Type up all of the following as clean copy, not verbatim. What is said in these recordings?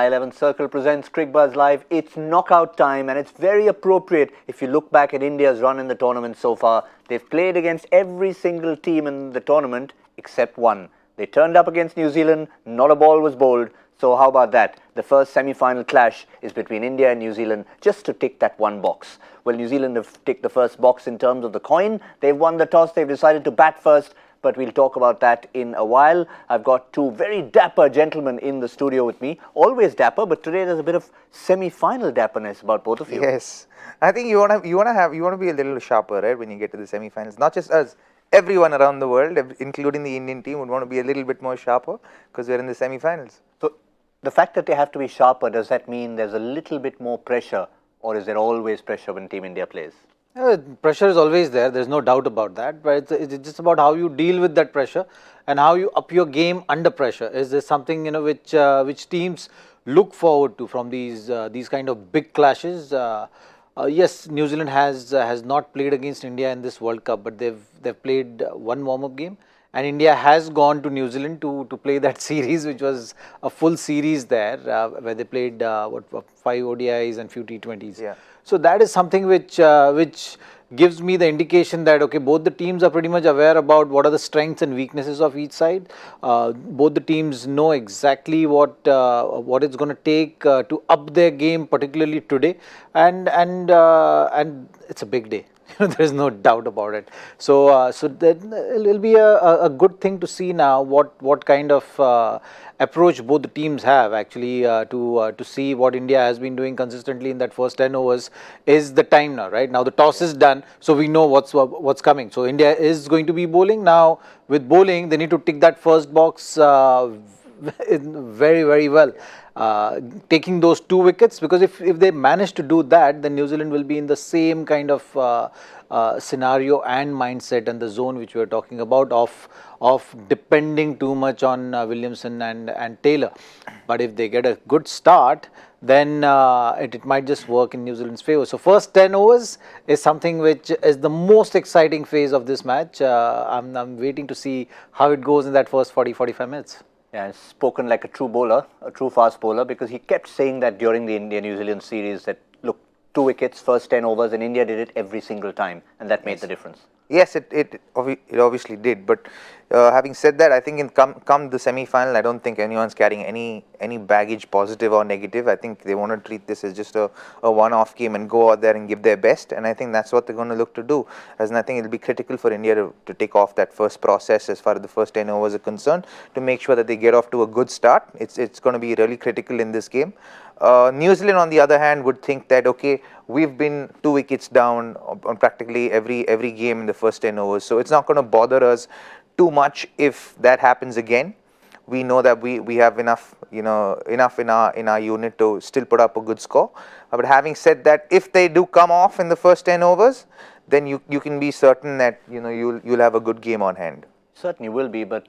My 11 Circle presents Cricbuzz Live. It's knockout time and it's very appropriate if you look back at India's run in the tournament so far. They've played against every single team in the tournament except one. They turned up against New Zealand, not a ball was bowled. So how about that? The first semi-final clash is between India and New Zealand, just to tick that one box. Well, New Zealand have ticked the first box in terms of the coin. They've won the toss, they've decided to bat first. But we'll talk about that in a while. I've got two very dapper gentlemen in the studio with me. Always dapper, but today there's a bit of semi-final dapperness about both of you. Yes, I think you want to be a little sharper, right, when you get to the semi-finals. Not just us, everyone around the world, including the Indian team, would want to be a little bit more sharper because we're in the semi-finals. So the fact that they have to be sharper, does that mean there's a little bit more pressure, or is there always pressure when Team India plays? Pressure is always there, there's no doubt about that, but it's just about how you deal with that pressure and how you up your game under pressure. Is this something which teams look forward to from these kind of big clashes? Yes, New Zealand has not played against India in this World Cup, but they've played one warm-up game, and India has gone to New Zealand to play that series, which was a full series there, where they played 5 ODIs and few T20s. Yeah. So that is something which gives me the indication that okay, both the teams are pretty much aware about what are the strengths and weaknesses of each side. Both the teams know exactly what it's going to take to up their game, particularly today, and it's a big day. There is no doubt about it. So then it'll be a good thing to see now what kind of approach both the teams have actually to see what India has been doing consistently in that first 10 overs. Is the time now, right? Now the toss is done, so we know what's coming. So India is going to be bowling now. With bowling, they need to tick that first box very, very well, taking those 2 wickets, because if they manage to do that, then New Zealand will be in the same kind of scenario and mindset and the zone which we are talking about of depending too much on Williamson and Taylor. But if they get a good start, then it might just work in New Zealand's favour. So first 10 overs is something which is the most exciting phase of this match. I'm waiting to see how it goes in that first 40-45 minutes. Yeah, spoken like a true bowler, a true fast bowler, because he kept saying that during the India-New Zealand series that, look, 2 wickets, first 10 overs, and India did it every single time, and that made the difference. Yes, it obviously did. But having said that, I think in come the semi-final, I don't think anyone's carrying any baggage, positive or negative. I think they want to treat this as just a one-off game and go out there and give their best. And I think that's what they're going to look to do. As I think it'll be critical for India to take off that first process as far as the first 10 overs are concerned, to make sure that they get off to a good start. It's going to be really critical in this game. New Zealand, on the other hand, would think that okay, we've been 2 wickets down on practically every game in the first 10 overs, so it's not going to bother us too much if that happens again. We know that we have enough in our unit to still put up a good score. But having said that, if they do come off in the first 10 overs, then you can be certain that you'll have a good game on hand. Certainly will be, but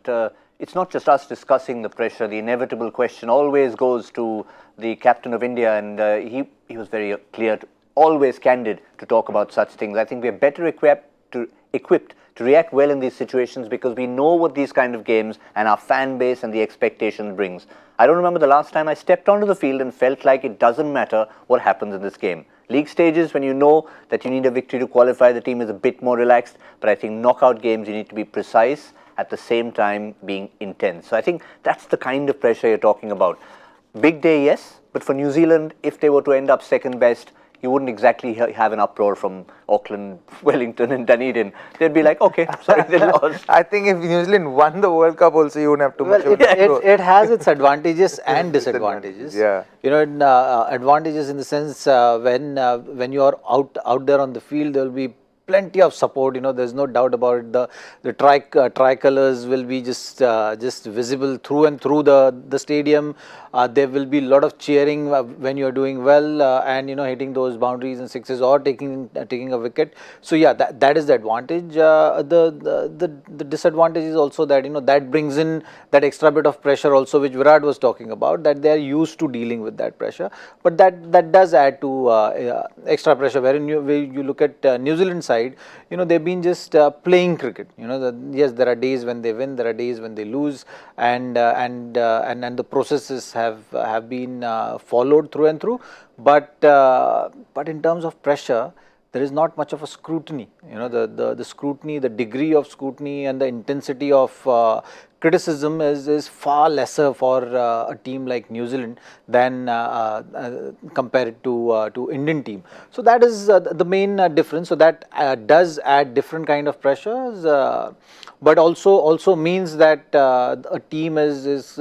it's not just us discussing the pressure. The inevitable question always goes to the captain of India, and he was very clear, always candid to talk about such things. I think we are better equipped to react well in these situations because we know what these kind of games and our fan base and the expectations brings. I don't remember the last time I stepped onto the field and felt like it doesn't matter what happens in this game. League stages, when you know that you need a victory to qualify, the team is a bit more relaxed, but I think knockout games you need to be precise, at the same time being intense. So I think that's the kind of pressure you're talking about. Big day, yes, but for New Zealand, if they were to end up second best, you wouldn't exactly have an uproar from Auckland, Wellington and Dunedin. They'd be like, okay, sorry, they lost. I think if New Zealand won the World Cup also, you wouldn't have too much. It has its advantages and disadvantages. Yeah. Advantages in the sense when you are out there on the field, there will be plenty of support. There's no doubt about it. The tricolors will be just visible through and through the stadium. There will be a lot of cheering when you're doing well and hitting those boundaries and sixes or taking a wicket. So yeah, that is the advantage. The disadvantage is also that that brings in that extra bit of pressure also, which Virat was talking about, that they are used to dealing with that pressure. But that does add to extra pressure. Wherein you look at New Zealand side, side, you know, they've been just playing cricket. You know, yes, there are days when they win, there are days when they lose, and the processes have been followed through and through. But in terms of pressure, there is not much of a scrutiny. You know, the scrutiny, the degree of scrutiny and the intensity of criticism is far lesser for a team like New Zealand than compared to Indian team. So that is the main difference. So that does add different kind of pressures, but also means that a team is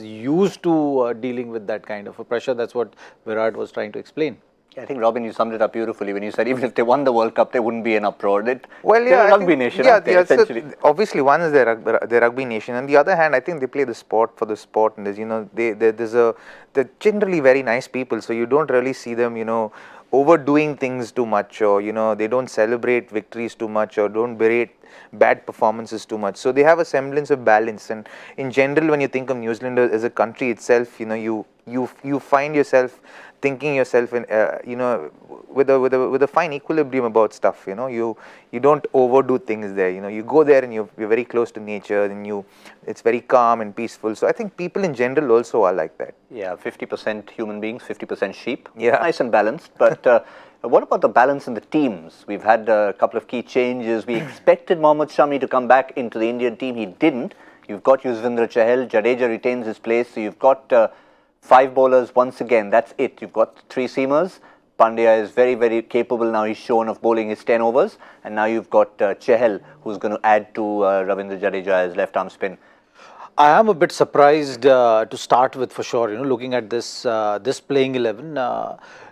used to dealing with that kind of a pressure. That's what Virat was trying to explain. I think, Robin, you summed it up beautifully when you said even if they won the World Cup, there wouldn't be an uproar. Well, they're yeah, a rugby nation, yeah, aren't they, essentially? so obviously, one is their rugby nation, and the other hand, I think they play the sport for the sport, and there's, you know, they're generally very nice people, so you don't really see them, you know, overdoing things too much, or, you know, they don't celebrate victories too much, or don't berate bad performances too much. So they have a semblance of balance, and in general, when you think of New Zealand as a country itself, you know, you find yourself thinking yourself in you know, with a fine equilibrium about stuff. You know, you don't overdo things there. You know, you go there and you're very close to nature, and it's very calm and peaceful. So I think people in general also are like that. Yeah, 50% human beings, 50% sheep. Yeah, nice and balanced. But what about the balance in the teams? We've had a couple of key changes. We expected Mohammad Shami to come back into the Indian team. He didn't. You've got Yuzvendra Chahal. Jadeja retains his place. So you've got 5 bowlers once again. That's it. You've got 3 seamers. Pandya is very, very capable now. He's shown of bowling his 10 overs. And now you've got Chahal, who's going to add to Ravindra Jadeja as left arm spin. I am a bit surprised to start with, for sure. You know, looking at this this playing 11,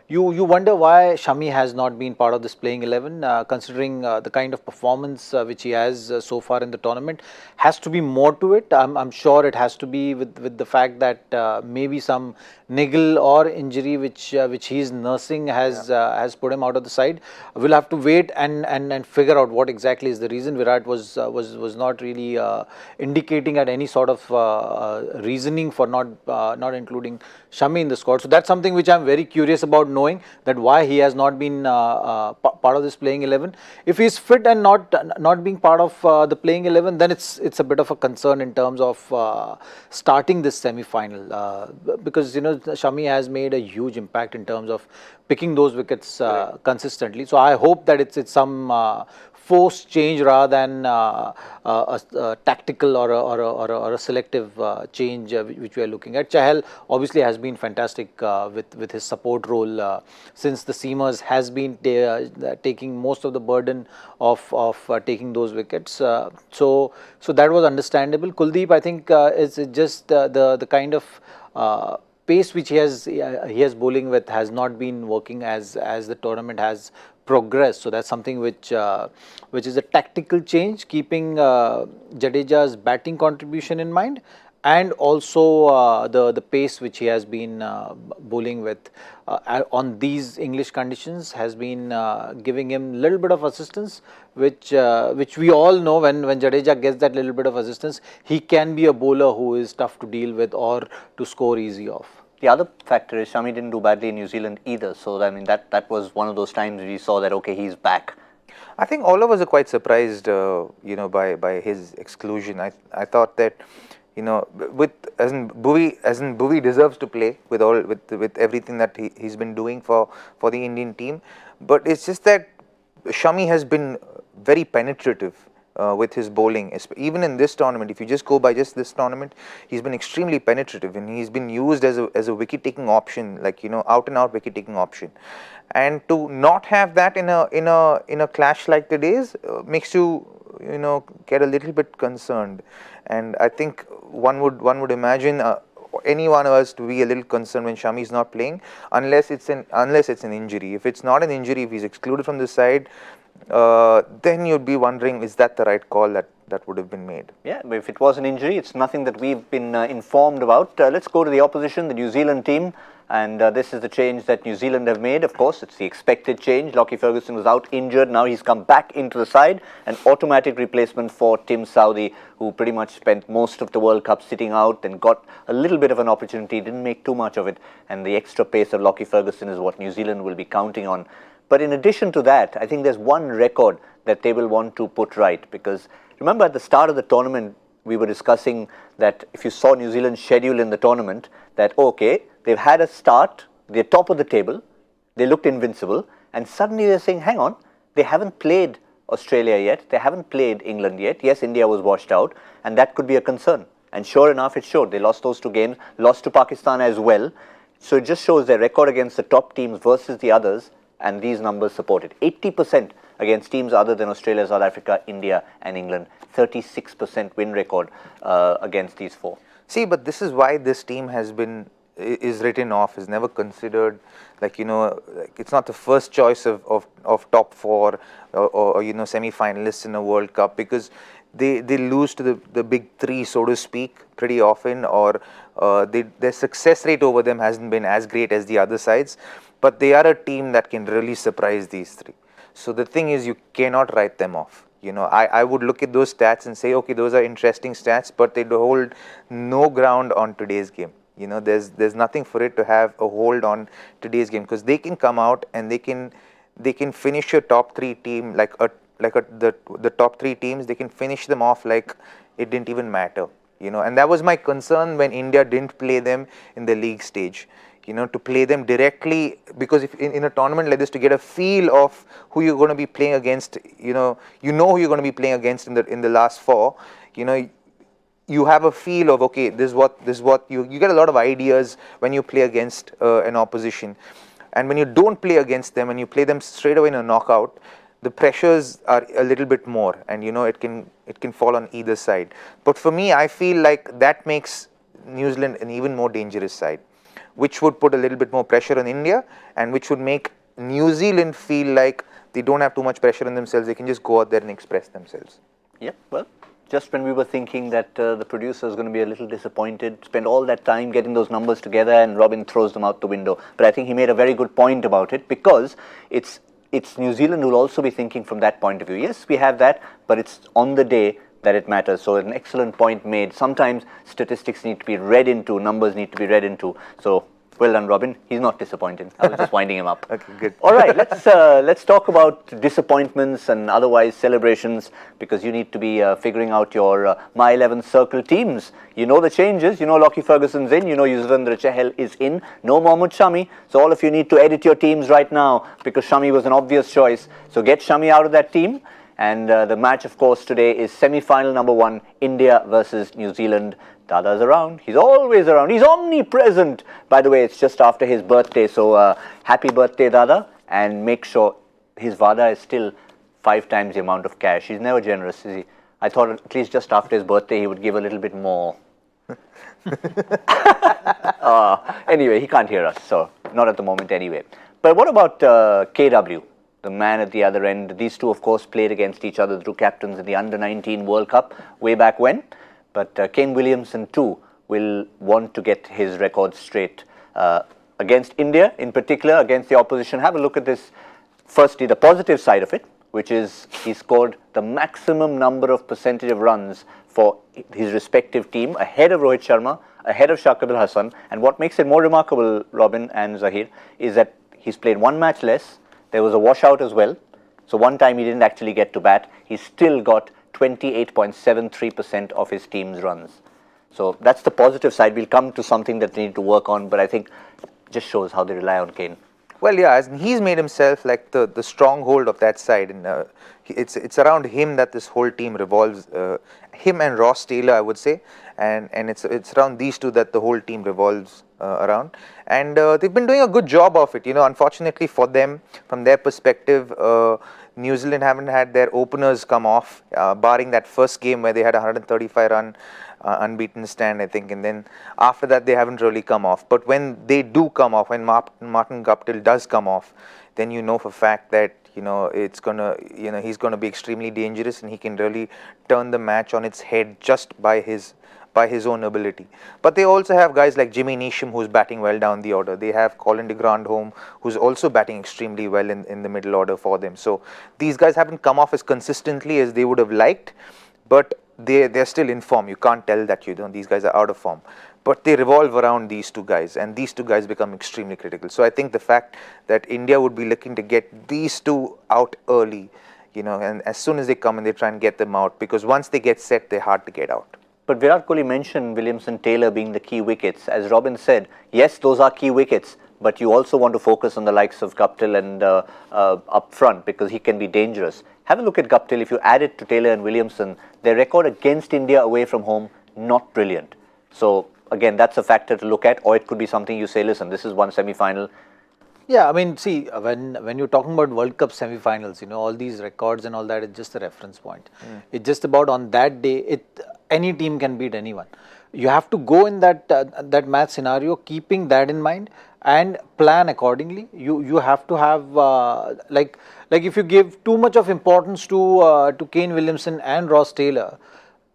you wonder why Shami has not been part of this playing 11, considering the kind of performance which he has so far in the tournament. Has to be more to it. I'm sure it has to be with the fact that maybe some niggle or injury which he is nursing has put him out of the side. We'll have to wait and figure out what exactly is the reason. Virat was not really indicating at any sort of reasoning for not including Shami in the squad. So that's something which I'm very curious about knowing, that why he has not been part of this playing 11. If he's fit and not being part of the playing 11, then it's a bit of a concern in terms of starting this semi-final, because, you know, Shami has made a huge impact in terms of picking those wickets consistently. So I hope that it's some forced change rather than a tactical or a selective change which we are looking at. Chahal obviously has been fantastic with his support role since the seamers has been taking most of the burden of taking those wickets. So that was understandable. Kuldeep, I think, is just the kind of pace which he has bowling with has not been working as the tournament has progressed. So that's something which is a tactical change, keeping Jadeja's batting contribution in mind, and also the pace which he has been bowling with on these English conditions has been giving him a little bit of assistance, which we all know when Jadeja gets that little bit of assistance, he can be a bowler who is tough to deal with or to score easy off. The other factor is Shami didn't do badly in New Zealand either. So, I mean, that was one of those times we saw that, okay, he's back. I think all of us are quite surprised, you know, by his exclusion. I thought that, you know, as in Bhuvi deserves to play with everything that he's been doing for the Indian team, but it's just that Shami has been very penetrative with his bowling. Even in this tournament, if you just go by just this tournament, he's been extremely penetrative, and he's been used as a wicket taking option, like, you know, out and out wicket taking option. And to not have that in a clash like today's makes you know, get a little bit concerned. And I think one would imagine any one of us to be a little concerned when Shami is not playing, unless it's an injury. If it's not an injury, if he's excluded from the side, then you'd be wondering, is that the right call that would have been made? Yeah, but if it was an injury, it's nothing that we've been informed about. Let's go to the opposition, the New Zealand team. And this is the change that New Zealand have made. Of course, it's the expected change. Lockie Ferguson was out injured. Now he's come back into the side. An automatic replacement for Tim Southee, who pretty much spent most of the World Cup sitting out and got a little bit of an opportunity, didn't make too much of it. And the extra pace of Lockie Ferguson is what New Zealand will be counting on. But in addition to that, I think there's one record that they will want to put right. Because remember at the start of the tournament, we were discussing that if you saw New Zealand's schedule in the tournament, that okay, they've had a start, they're top of the table, they looked invincible, and suddenly they're saying, hang on, they haven't played Australia yet, they haven't played England yet. Yes, India was washed out, and that could be a concern. And sure enough, it showed. They lost those 2 games, lost to Pakistan as well. So it just shows their record against the top teams versus the others, and these numbers support it. 80% against teams other than Australia, South Africa, India, and England. 36% win record against these 4. See, but this is why this team is written off, is never considered, like, like it's not the first choice of top 4 or semi-finalists in a World Cup, because they lose to the big 3, so to speak, pretty often, or their success rate over them hasn't been as great as the other sides, but they are a team that can really surprise these 3. So the thing is, you cannot write them off. I would look at those stats and say, okay, those are interesting stats, but they hold no ground on today's game. There's nothing for it to have a hold on today's game, because they can come out and they can finish your top 3 team the top 3 teams. They can finish them off like it didn't even matter. And that was my concern when India didn't play them in the league stage. To play them directly, because if in a tournament like this, to get a feel of who you're going to be playing against, who you're going to be playing against in the last 4, you have a feel of, okay, this is what you get a lot of ideas when you play against an opposition. And when you don't play against them and you play them straight away in a knockout, the pressures are a little bit more, and it can fall on either side. But for me, I feel like that makes New Zealand an even more dangerous side, which would put a little bit more pressure on India, and which would make New Zealand feel like they don't have too much pressure on themselves. They can just go out there and express themselves. Yeah, well, just when we were thinking that the producer is going to be a little disappointed, spend all that time getting those numbers together, and Robin throws them out the window. But I think he made a very good point about it, because it's New Zealand who will also be thinking from that point of view. Yes, we have that, but it's on the day that it matters. So an excellent point made. Sometimes statistics need to be read into, numbers need to be read into. So well done, Robin. He's not disappointed. I was just winding him up. Okay, good. All right, let's talk about disappointments and otherwise celebrations, because you need to be figuring out your My 11 Circle teams. You know the changes. You know Lockie Ferguson's in. You know Yuzvendra Chahal is in. No Mohammad Shami. So all of you need to edit your teams right now, because Shami was an obvious choice. So get Shami out of that team. And the match, of course, today is semi-final number 1, India versus New Zealand. Dada's around. He's always around. He's omnipresent. By the way, it's just after his birthday, so happy birthday, Dada. And make sure his Vada is still 5 times the amount of cash. He's never generous, is he? I thought at least just after his birthday, he would give a little bit more. Anyway, he can't hear us, so not at the moment anyway. But what about KW? The man at the other end. These two, of course, played against each other through captains in the Under-19 World Cup way back when. But Kane Williamson, too, will want to get his record straight against India, in particular, against the opposition. Have a look at this. Firstly, the positive side of it, which is he scored the maximum number of percentage of runs for his respective team, ahead of Rohit Sharma, ahead of Shakib Al Hasan. And what makes it more remarkable, Robin and Zaheer, is that he's played 1 match less. There was a washout as well. So one time he didn't actually get to bat. He still got 28.73% of his team's runs. So that's the positive side. We'll come to something that they need to work on, but I think just shows how they rely on Kane. Well, yeah, he's made himself like the stronghold of that side, and it's around him that this whole team revolves. Him and Ross Taylor, I would say, and it's around these two that the whole team revolves around, and they've been doing a good job of it. Unfortunately for them, from their perspective, New Zealand haven't had their openers come off, barring that first game where they had a 135-run unbeaten stand, I think, and then after that they haven't really come off. But when they do come off, when Martin Guptill does come off, then you know for a fact that it's gonna he's gonna be extremely dangerous, and he can really turn the match on its head just by his own ability. But they also have guys like Jimmy Neesham, who's batting well down the order. They have Colin de Grandhomme, who's also batting extremely well in the middle order for them. So these guys haven't come off as consistently as they would have liked, but they're still in form. You can't tell that these guys are out of form. But they revolve around these two guys, and these two guys become extremely critical. So I think the fact that India would be looking to get these two out early, and as soon as they come and they try and get them out, because once they get set, they're hard to get out. But Virat Kohli mentioned Williamson, Taylor being the key wickets. As Robin said, yes, those are key wickets, but you also want to focus on the likes of Guptill and up front, because he can be dangerous. Have a look at Guptill. If you add it to Taylor and Williamson, their record against India away from home, not brilliant. So again, that's a factor to look at, or it could be something you say, listen, this is one semi-final. Yeah, I mean, see, when you're talking about World Cup semi-finals, all these records and all that is just a reference point. It's just about on that day, any team can beat anyone. You have to go in that match scenario, keeping that in mind and plan accordingly. You have to have like if you give too much of importance to Kane Williamson and Ross Taylor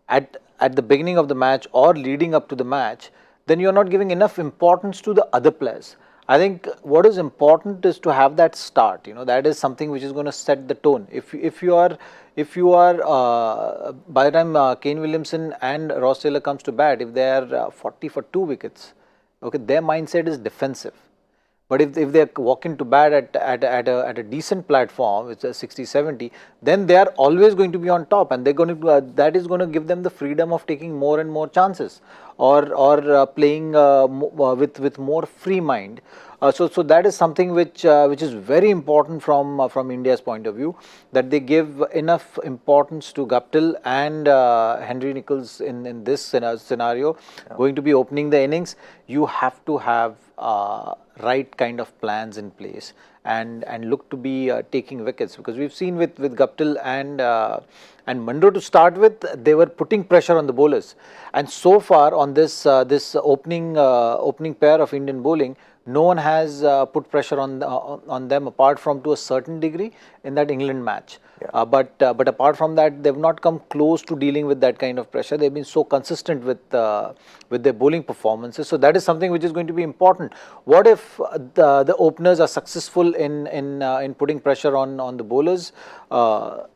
at the beginning of the match or leading up to the match, then you're not giving enough importance to the other players. I think what is important is to have that start. That is something which is going to set the tone. If you are by the time Kane Williamson and Ross Taylor comes to bat, if they are 40 for 2 wickets, okay, their mindset is defensive. But if they walk into bat at a decent platform, it's a 60-70, then they are always going to be on top, and they're going to that is going to give them the freedom of taking more and more chances, or playing with more free mind. So that is something which is very important from India's point of view, that they give enough importance to Guptill and Henry Nicholls in this scenario, going to be opening the innings. You have to have right kind of plans in place and look to be taking wickets, because we've seen with Guptill and Munro to start with, they were putting pressure on the bowlers, and so far on this opening pair of Indian bowling, no one has put pressure on them apart from to a certain degree in that England match. Yeah. But apart from that, they've not come close to dealing with that kind of pressure. They've been so consistent with their bowling performances. So that is something which is going to be important. What if the openers are successful in putting pressure on the bowlers? How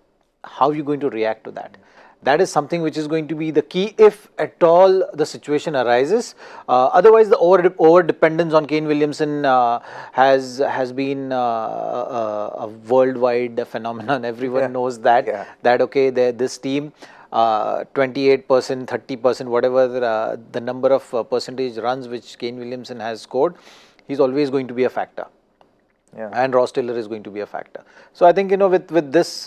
are you going to react to that? That is something which is going to be the key if at all the situation arises. Otherwise, the over dependence on Kane Williamson has been a worldwide phenomenon. Everyone knows that. Yeah. That okay, this team 28%, 30%, whatever the number of percentage runs which Kane Williamson has scored, he's always going to be a factor. Yeah. And Ross Taylor is going to be a factor. So I think with this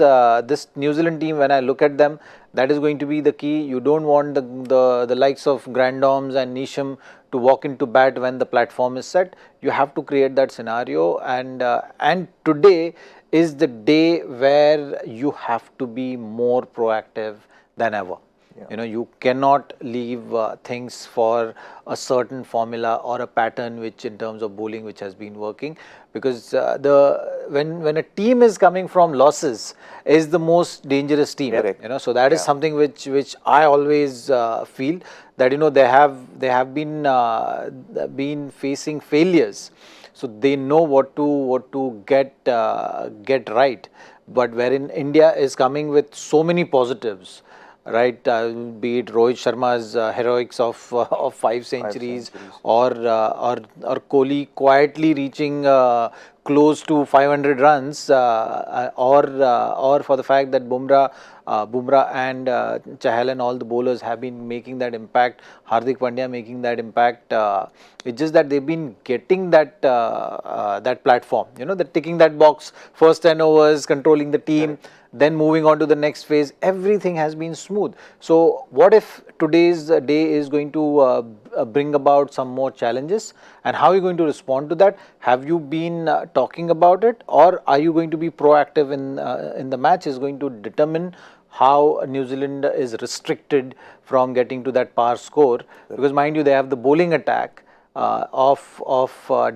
New Zealand team, when I look at them, that is going to be the key. You don't want the likes of Grandoms and Neesham to walk into bat when the platform is set. You have to create that scenario, and today is the day where you have to be more proactive than ever. Yeah. You cannot leave things for a certain formula or a pattern which in terms of bowling which has been working, because when a team is coming from losses is the most dangerous team. Correct. So that is something which I always feel that they have been facing failures, so they know what to get right. But wherein India is coming with so many positives, right, be it Rohit Sharma's heroics of 5 centuries, or Kohli quietly reaching close to 500 runs, or for the fact that Bumrah and Chahal and all the bowlers have been making that impact, Hardik Pandya making that impact. It's just that they've been getting that platform, that ticking that box, first 10 overs, controlling the team. Correct. Then moving on to the next phase, everything has been smooth. So what if today's day is going to bring about some more challenges, and how are you going to respond to that? Have you been talking about it, or are you going to be proactive in the match? Is going to determine how New Zealand is restricted from getting to that par score, because mind you, they have the bowling attack of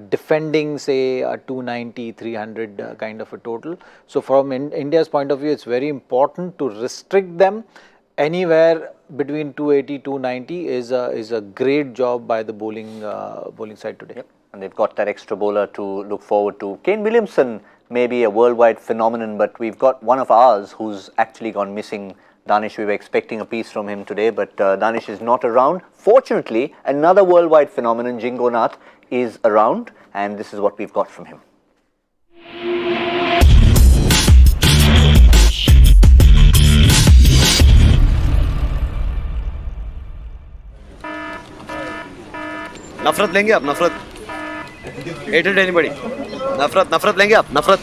defending, say, a 290, 300 kind of a total. So from India's point of view, it's very important to restrict them. Anywhere between 280, 290 is a great job by the bowling side today. Yep. And they've got that extra bowler to look forward to. Kane Williamson may be a worldwide phenomenon, but we've got one of ours who's actually gone missing. Danish, we were expecting a piece from him today, but Danish is not around. Fortunately, another worldwide phenomenon, Jingo Nath, is around, and this is what we've got from him. नफरत लेंगे आप? नफरत? Hated anybody? नफरत लेंगे आप? नफरत?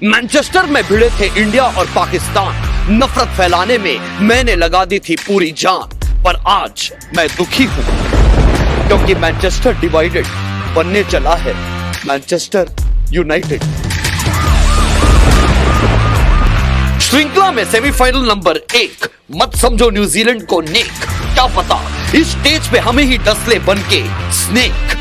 Manchester में भिड़े थे इंडिया और पाकिस्तान। नफरत फैलाने में मैंने लगा दी थी पूरी जान, पर आज मैं दुखी हूं क्योंकि मैनचेस्टर डिवाइडेड बनने चला है मैनचेस्टर यूनाइटेड। श्रृंखला में सेमीफाइनल नंबर 1, मत समझो न्यूजीलैंड को नेक, क्या पता इस स्टेज पे हमें ही डसले बनके स्नेक।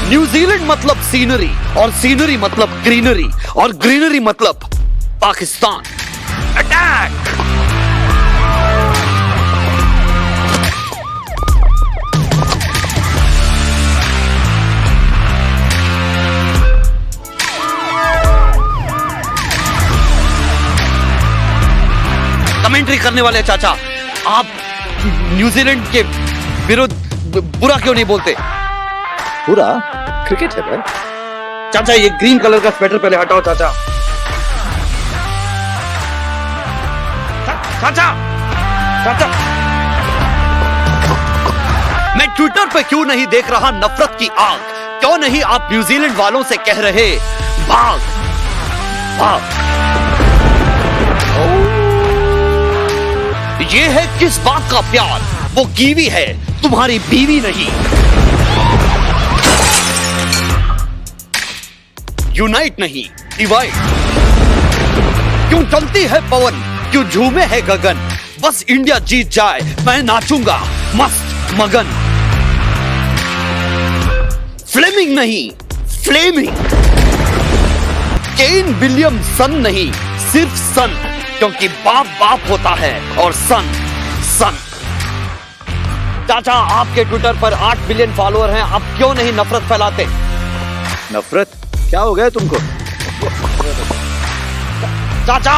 न्यूजीलैंड मतलब सीनरी, और सीनरी मतलब ग्रीनरी, और ग्रीनरी मतलब पाकिस्तान। अटैक! कमेंट्री करने वाले चाचा, आप न्यूजीलैंड के विरुद्ध बुरा क्यों नहीं बोलते? पूरा क्रिकेट है भाई। चाचा ये ग्रीन कलर का स्वेटर पहले हटाओ चाचा। चाचा चाचा, मैं ट्विटर पे क्यों नहीं देख रहा नफरत की आग? क्यों नहीं आप न्यूजीलैंड वालों से कह रहे भाग भाग? ये है किस बात का प्यार? वो कीवी है, तुम्हारी बीवी नहीं। यूनाइट नहीं, डिवाइड। क्यों चलती है पवन, क्यों झूमे है गगन? बस इंडिया जीत जाए, मैं नाचूंगा मस्त मगन। फ्लेमिंग नहीं, फ्लेमिंग। केन विलियमसन नहीं, सिर्फ सन, क्योंकि बाप बाप होता है और सन सन। चाचा आपके ट्विटर पर 8 बिलियन फॉलोअर हैं, आप क्यों नहीं नफरत फैलाते? नफरत? क्या हो गया तुमको? चाचा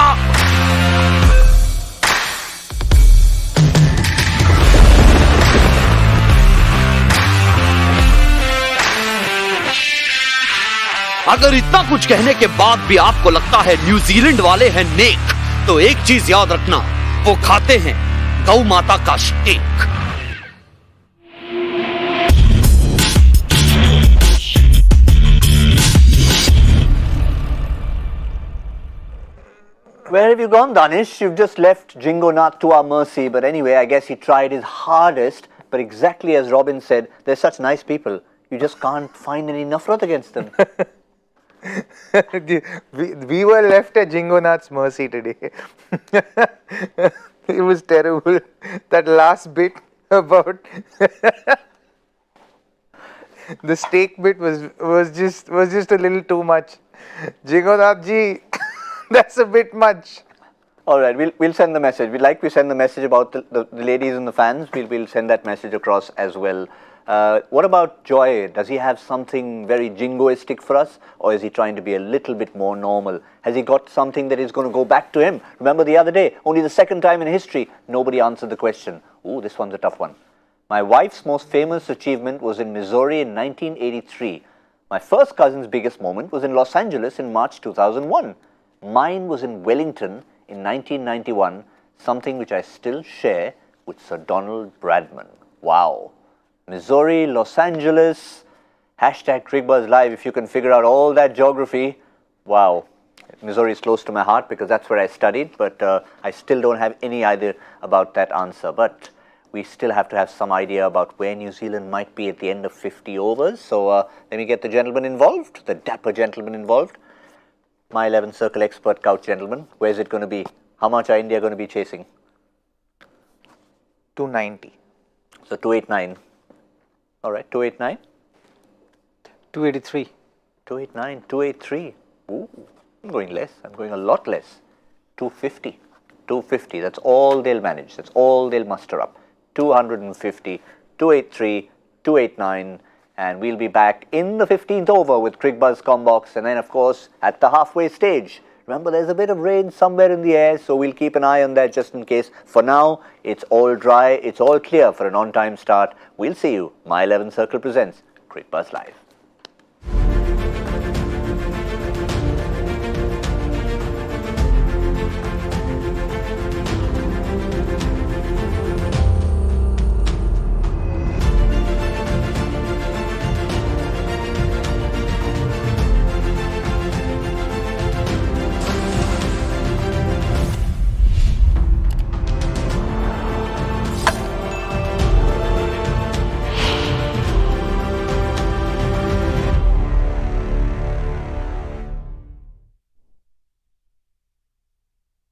अगर इतना कुछ कहने के बाद भी आपको लगता है न्यूजीलैंड वाले हैं नेक, तो एक चीज याद रखना, वो खाते हैं गौ माता का stake. Where have you gone, Danish? You've just left Jingo Nath to our mercy. But anyway, I guess he tried his hardest. But exactly as Robin said, they're such nice people. You just can't find any nafrat against them. we were left at Jingo Nath's mercy today. It was terrible. That last bit about the steak bit was just a little too much. Jingo Nath ji, that's a bit much. All right, we'll send the message. We send the message about the ladies and the fans. We'll send that message across as well. What about Joy? Does he have something very jingoistic for us, or is he trying to be a little bit more normal? Has he got something that is going to go back to him? Remember the other day, only the second time in history, nobody answered the question. Ooh, this one's a tough one. My wife's most famous achievement was in Missouri in 1983. My first cousin's biggest moment was in Los Angeles in March 2001. Mine was in Wellington in 1991, something which I still share with Sir Donald Bradman. Wow. Missouri, Los Angeles, hashtag Cricbuzz Live. If you can figure out all that geography, wow. Missouri is close to my heart because that's where I studied, but I still don't have any idea about that answer. But we still have to have some idea about where New Zealand might be at the end of 50 overs. So let me get the gentleman involved, the dapper gentleman involved. My 11 Circle expert couch gentleman. Where's it going to be? How much are India going to be chasing? 290. So 289. All right, 289. 283. 289, 283. Ooh, I'm going less. I'm going a lot less. 250. 250. That's all they'll manage. That's all they'll muster up. 250, 283, 289. And we'll be back in the 15th over with Cricbuzz Combox. And then, of course, at the halfway stage. Remember, there's a bit of rain somewhere in the air, so we'll keep an eye on that just in case. For now, it's all dry. It's all clear for an on-time start. We'll see you. My 11 Circle presents Cricbuzz Live.